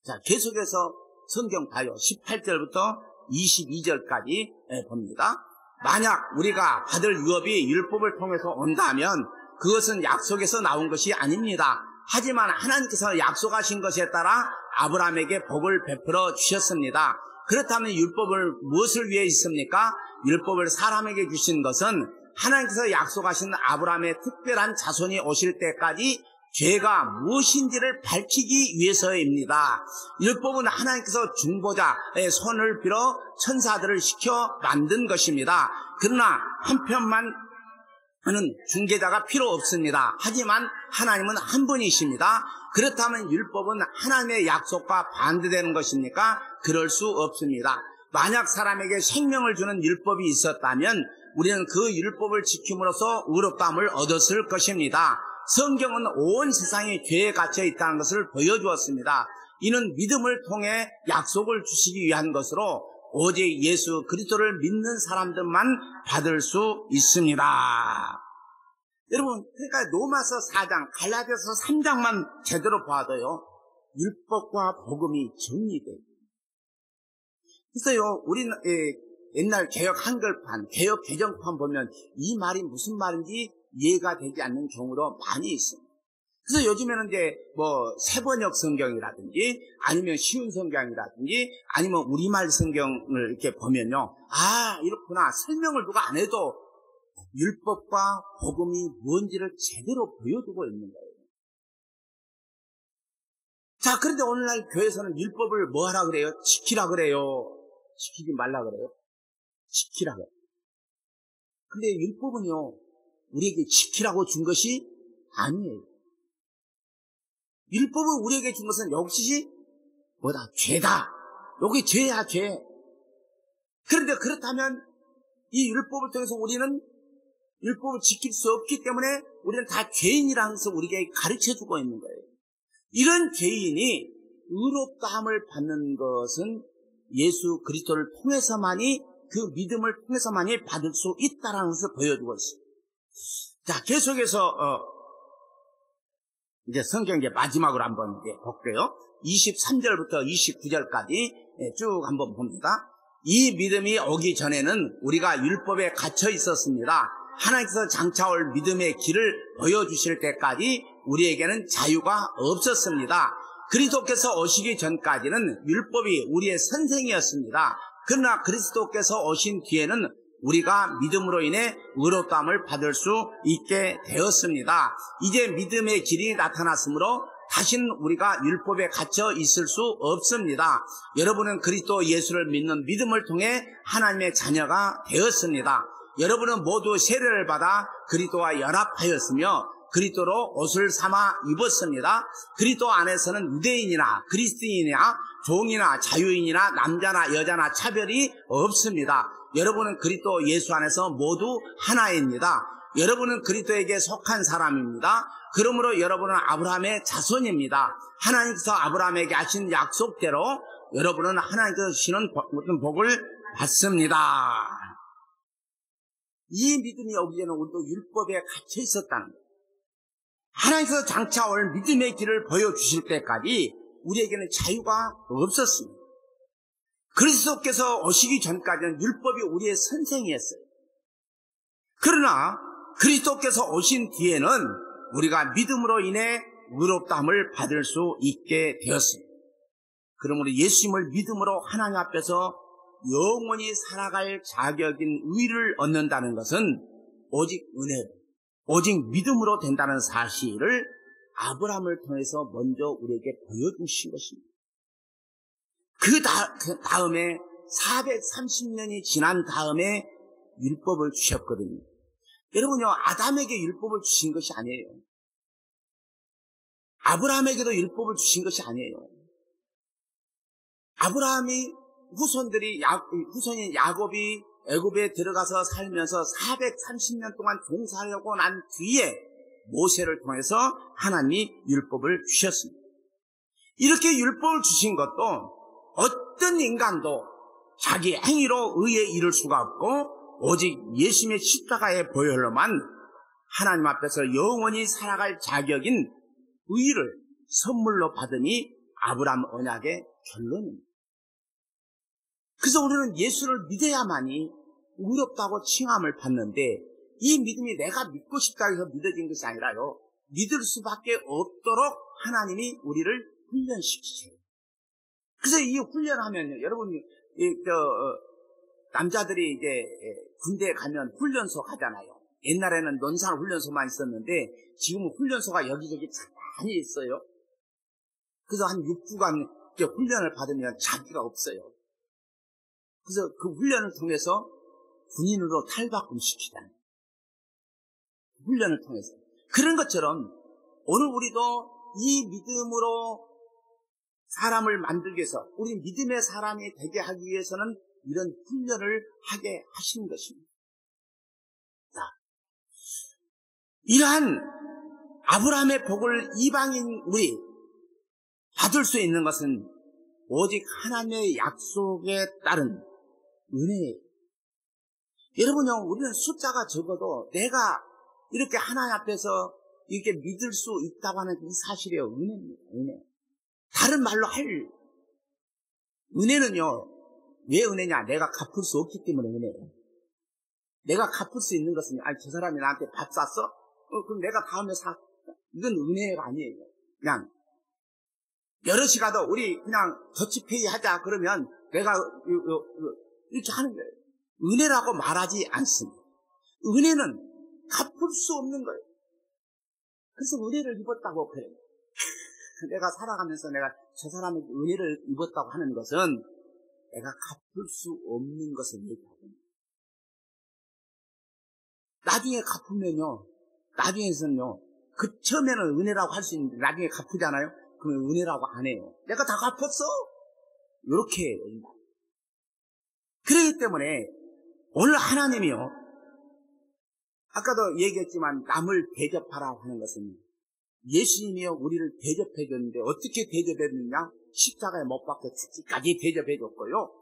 A: 자, 계속해서 성경 봐요. 18절부터 22절까지 봅니다. 만약 우리가 받을 유업이 율법을 통해서 온다면 그것은 약속에서 나온 것이 아닙니다. 하지만 하나님께서 약속하신 것에 따라 아브라함에게 복을 베풀어 주셨습니다. 그렇다면 율법을 무엇을 위해 있습니까? 율법을 사람에게 주신 것은 하나님께서 약속하신 아브라함의 특별한 자손이 오실 때까지 죄가 무엇인지를 밝히기 위해서입니다. 율법은 하나님께서 중보자의 손을 빌어 천사들을 시켜 만든 것입니다. 그러나 한편만은 중개자가 필요 없습니다. 하지만 하나님은 한 분이십니다. 그렇다면 율법은 하나님의 약속과 반대되는 것입니까? 그럴 수 없습니다. 만약 사람에게 생명을 주는 율법이 있었다면 우리는 그 율법을 지킴으로써 의롭다함을 얻었을 것입니다. 성경은 온 세상이 죄에 갇혀 있다는 것을 보여주었습니다. 이는 믿음을 통해 약속을 주시기 위한 것으로 오직 예수 그리스도를 믿는 사람들만 받을 수 있습니다. 여러분, 그러니까 로마서 4장, 갈라디아서 3장만 제대로 봐도요, 율법과 복음이 정리돼요. 그래서요, 우리는 옛날 개역 한글판, 개역 개정판 보면 이 말이 무슨 말인지 이해가 되지 않는 경우도 많이 있습니다. 그래서 요즘에는 이제 세번역 성경이라든지 아니면 쉬운 성경이라든지 아니면 우리말 성경을 이렇게 보면요, 아, 이렇구나. 설명을 누가 안 해도 율법과 복음이 뭔지를 제대로 보여주고 있는 거예요. 자, 그런데 오늘날 교회에서는 율법을 뭐 하라 그래요? 지키라 그래요. 지키지 말라 그래요. 지키라 그래요. 근데 율법은요, 우리에게 지키라고 준 것이 아니에요. 율법을 우리에게 준 것은 역시 뭐다? 죄다. 여기 죄야, 죄. 그런데 그렇다면 이 율법을 통해서 우리는 율법을 지킬 수 없기 때문에 우리는 다 죄인이라는 것을 우리에게 가르쳐주고 있는 거예요. 이런 죄인이 의롭다함을 받는 것은 예수 그리스도를 통해서만이, 그 믿음을 통해서만이 받을 수 있다는 것을 보여주고 있습니다. 자, 계속해서 이제 성경 이제 마지막으로 한번 이제 볼게요. 23절부터 29절까지 쭉 한번 봅니다. 이 믿음이 오기 전에는 우리가 율법에 갇혀 있었습니다. 하나님께서 장차 올 믿음의 길을 보여주실 때까지 우리에게는 자유가 없었습니다. 그리스도께서 오시기 전까지는 율법이 우리의 선생이었습니다. 그러나 그리스도께서 오신 뒤에는 우리가 믿음으로 인해 의롭다함을 받을 수 있게 되었습니다. 이제 믿음의 길이 나타났으므로 다시는 우리가 율법에 갇혀 있을 수 없습니다. 여러분은 그리스도 예수를 믿는 믿음을 통해 하나님의 자녀가 되었습니다. 여러분은 모두 세례를 받아 그리스도와 연합하였으며 그리스도로 옷을 삼아 입었습니다. 그리스도 안에서는 유대인이나 그리스도인이나 종이나 자유인이나 남자나 여자나 차별이 없습니다. 여러분은 그리스도 예수 안에서 모두 하나입니다. 여러분은 그리스도에게 속한 사람입니다. 그러므로 여러분은 아브라함의 자손입니다. 하나님께서 아브라함에게 하신 약속대로 여러분은 하나님께서 주시는 모든 복을 받습니다. 이 믿음이 오기 전에 우리도 율법에 갇혀 있었다는 거예요. 하나님께서 장차 올 믿음의 길을 보여주실 때까지 우리에게는 자유가 없었습니다. 그리스도께서 오시기 전까지는 율법이 우리의 선생이었어요. 그러나 그리스도께서 오신 뒤에는 우리가 믿음으로 인해 의롭다함을 받을 수 있게 되었습니다. 그러므로 예수님을 믿음으로 하나님 앞에서 영원히 살아갈 자격인 의를 얻는다는 것은 오직 은혜, 오직 믿음으로 된다는 사실을 아브라함을 통해서 먼저 우리에게 보여주신 것입니다. 그 다음에 430년이 지난 다음에 율법을 주셨거든요. 여러분요, 아담에게 율법을 주신 것이 아니에요. 아브라함에게도 율법을 주신 것이 아니에요. 아브라함이 후손인 야곱이 애굽에 들어가서 살면서 430년 동안 종사하려고 난 뒤에 모세를 통해서 하나님이 율법을 주셨습니다. 이렇게 율법을 주신 것도 어떤 인간도 자기 행위로 의에 이를 수가 없고 오직 예수님의 십자가의 보혈로만 하나님 앞에서 영원히 살아갈 자격인 의를 선물로 받으니 아브라함 언약의 결론입니다. 그래서 우리는 예수를 믿어야만이 의롭다고 칭함을 받는데, 이 믿음이 내가 믿고 싶다고 해서 믿어진 것이 아니라요, 믿을 수밖에 없도록 하나님이 우리를 훈련시키세요. 그래서 이 훈련하면요, 여러분, 남자들이 이제 군대에 가면 훈련소 가잖아요. 옛날에는 논산 훈련소만 있었는데 지금은 훈련소가 여기저기 많이 있어요. 그래서 한 6주간 훈련을 받으면 잡기가 없어요. 그래서 그 훈련을 통해서 군인으로 탈바꿈시키다니. 훈련을 통해서. 그런 것처럼 오늘 우리도 이 믿음으로 사람을 만들기 위해서, 우리 믿음의 사람이 되게 하기 위해서는 이런 훈련을 하게 하시는 것입니다. 자, 이러한 아브라함의 복을 이방인 우리 받을 수 있는 것은 오직 하나님의 약속에 따른 은혜예요. 여러분요, 우리는 숫자가 적어도 내가 이렇게 하나님 앞에서 이렇게 믿을 수 있다고 하는 이 사실이에요. 은혜입니다. 은혜. 다른 말로 할 은혜는요, 왜 은혜냐? 내가 갚을 수 없기 때문에 은혜예요. 내가 갚을 수 있는 것은, 아니, 저 사람이 나한테 밥 샀어? 그럼 내가 다음에 사. 이건 은혜가 아니에요. 그냥, 여럿이 가도 우리 그냥 더치페이 하자. 그러면 내가 이렇게 하는 거예요. 은혜라고 말하지 않습니다. 은혜는 갚을 수 없는 거예요. 그래서 은혜를 입었다고 그래요. 내가 살아가면서 내가 저 사람에게 은혜를 입었다고 하는 것은 내가 갚을 수 없는 것을 얘기하거든요. 나중에 갚으면요, 나중에서는요, 그 처음에는 은혜라고 할 수 있는데 나중에 갚으잖아요. 그러면 은혜라고 안 해요. 내가 다 갚았어. 이렇게 해요. 그렇기 때문에 오늘 하나님이요, 아까도 얘기했지만 남을 대접하라고 하는 것은 예수님이요 우리를 대접해 줬는데 어떻게 대접했느냐? 십자가에 못 박혀 죽기까지 대접해 줬고요,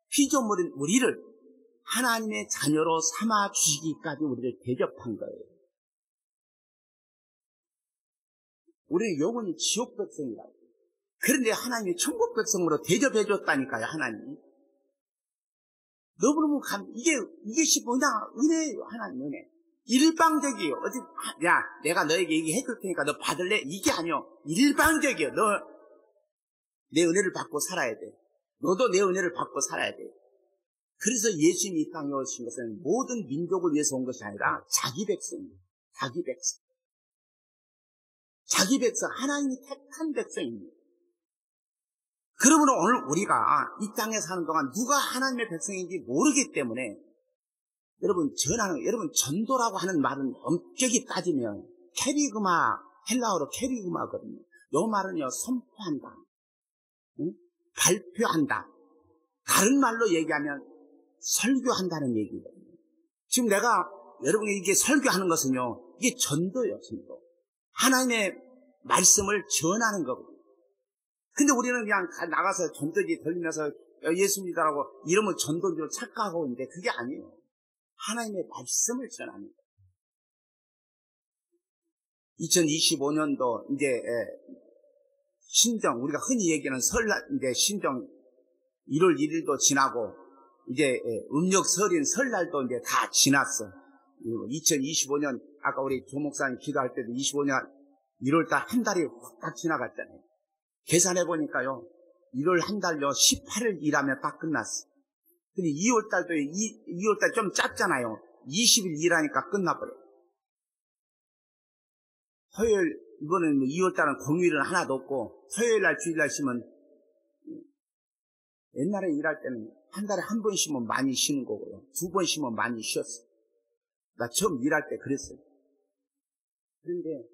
A: 피조물인 우리를 하나님의 자녀로 삼아 주시기까지 우리를 대접한 거예요. 우리는 영원히 지옥 백성이라. 그런데 하나님이 천국 백성으로 대접해 줬다니까요. 하나님이 너무너무 이게 뭐냐? 은혜예요. 하나님 은혜. 일방적이에요. 어디, 야, 내가 너에게 얘기해 줄 테니까 너 받을래? 이게 아니요. 일방적이요. 너 내 은혜를 받고 살아야 돼. 너도 내 은혜를 받고 살아야 돼. 그래서 예수님이 이 땅에 오신 것은 모든 민족을 위해서 온 것이 아니라 자기 백성이에요. 자기 백성. 자기 백성, 하나님이 택한 백성입니다. 그러므로 오늘 우리가 이 땅에 사는 동안 누가 하나님의 백성인지 모르기 때문에 여러분 여러분 전도라고 하는 말은 엄격히 따지면 캐리그마, 헬라어로 캐리그마거든요. 이 말은요, 선포한다. 응? 발표한다. 다른 말로 얘기하면 설교한다는 얘기거든요. 지금 내가 여러분이 이게 설교하는 것은요, 이게 전도예요, 전도. 하나님의 말씀을 전하는 거거든요. 근데 우리는 그냥 나가서 전도지 돌리면서 예수 믿으라고 이러면 전도지로 착각하고 있는데 그게 아니에요. 하나님의 말씀을 전합니다. 2025년도 이제 신정, 우리가 흔히 얘기하는 설날, 이제 신정 1월 1일도 지나고 이제 음력 설인 설날도 이제 다 지났어. 2025년 아까 우리 조 목사님 기도할 때도 25년 1월달 한 달이 딱 지나갔잖아요. 계산해 보니까요, 1월 한 달요 18일 일하면 딱 끝났어. 근데 2월달도 2월달 좀 짧잖아요. 20일 일하니까 끝나버려. 토요일, 이번에는 2월달은 공휴일은 하나도 없고 토요일날 주일날 쉬면, 옛날에 일할 때는 한 달에 한 번 쉬면 많이 쉬는 거고요, 2번 쉬면 많이 쉬었어. 나 처음 일할 때 그랬어요. 그런데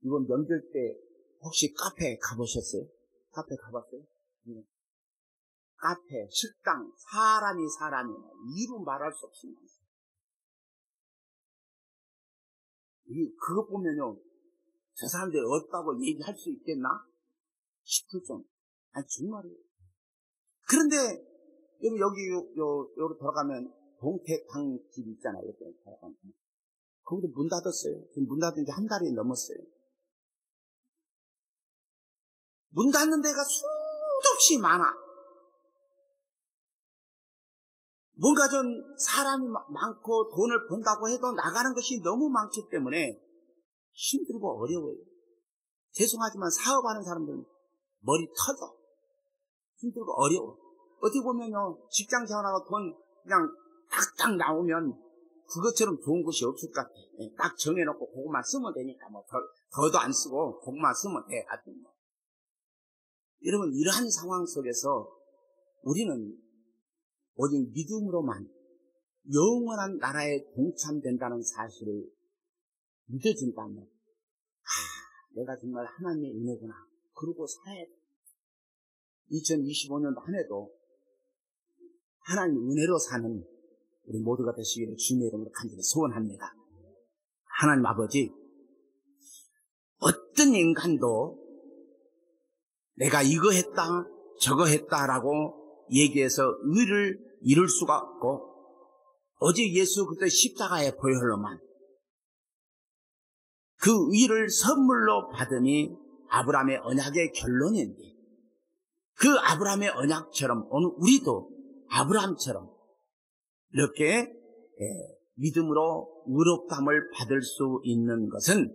A: 이번 명절 때 혹시 카페 가보셨어요? 카페 가봤어요? 네. 카페, 식당, 사람이 이루 말할 수 없이 많습니다. 그것 보면요, 저 사람들이 어떻다고 얘기할 수 있겠나 싶을 정도. 아니, 정말이에요. 그런데 여기 돌아가면 동태탕 집 있잖아요. 여기 돌아가면 거기도 문 닫았어요. 문 닫은 지 한 달이 넘었어요. 문 닫는 데가 수도 없이 많아. 뭔가 좀 사람이 많고 돈을 번다고 해도 나가는 것이 너무 많기 때문에 힘들고 어려워요. 죄송하지만 사업하는 사람들은 머리 터져. 힘들고 어려워. 어떻게 보면요, 직장 생활하고 돈 그냥 딱딱 나오면 그것처럼 좋은 것이 없을 것 같아. 딱 정해놓고 그것만 쓰면 되니까 뭐 더도 안 쓰고 그것만 쓰면 돼. 하여튼 뭐. 여러분, 이러한 상황 속에서 우리는 오직 믿음으로만 영원한 나라에 동참된다는 사실을 믿어진다면, 내가 정말 하나님의 은혜구나. 그러고 살아야 돼. 2025년도 한 해도 하나님의 은혜로 사는 우리 모두가 되시기를 주님의 이름으로 간절히 소원합니다. 하나님 아버지, 어떤 인간도 내가 이거 했다, 저거 했다라고 얘기해서 의를 이룰 수가 없고, 오직 예수 그리스도의 십자가의 보혈로만 그 의를 선물로 받으니 아브라함의 언약의 결론인데, 그 아브라함의 언약처럼 오늘 우리도 아브라함처럼 이렇게 믿음으로 의롭다함을 받을 수 있는 것은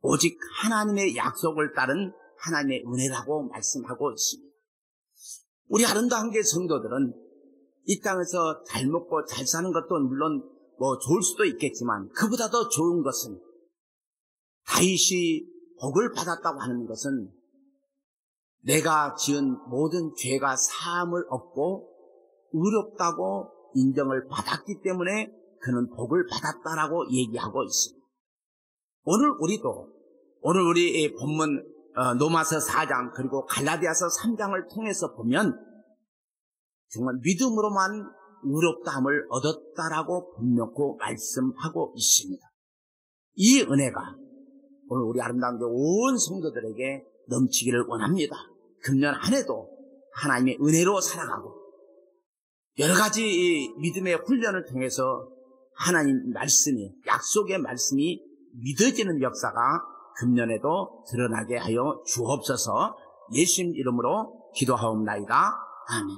A: 오직 하나님의 약속을 따른 하나님의 은혜라고 말씀하고 있습니다. 우리 아름다운 게 성도들은 이 땅에서 잘 먹고 잘 사는 것도 물론 뭐 좋을 수도 있겠지만, 그보다 더 좋은 것은 다윗이 복을 받았다고 하는 것은 내가 지은 모든 죄가 사함을 얻고 의롭다고 인정을 받았기 때문에 그는 복을 받았다라고 얘기하고 있습니다. 오늘 우리 본문 로마서 4장 그리고 갈라디아서 3장을 통해서 보면 정말 믿음으로만 의롭다함을 얻었다라고 분명히 말씀하고 있습니다. 이 은혜가 오늘 우리 아름다운 온 성도들에게 넘치기를 원합니다. 금년 한 해도 하나님의 은혜로 살아가고 여러 가지 믿음의 훈련을 통해서 하나님 말씀이, 약속의 말씀이 믿어지는 역사가 금년에도 드러나게 하여 주옵소서. 예수님 이름으로 기도하옵나이다. 아멘.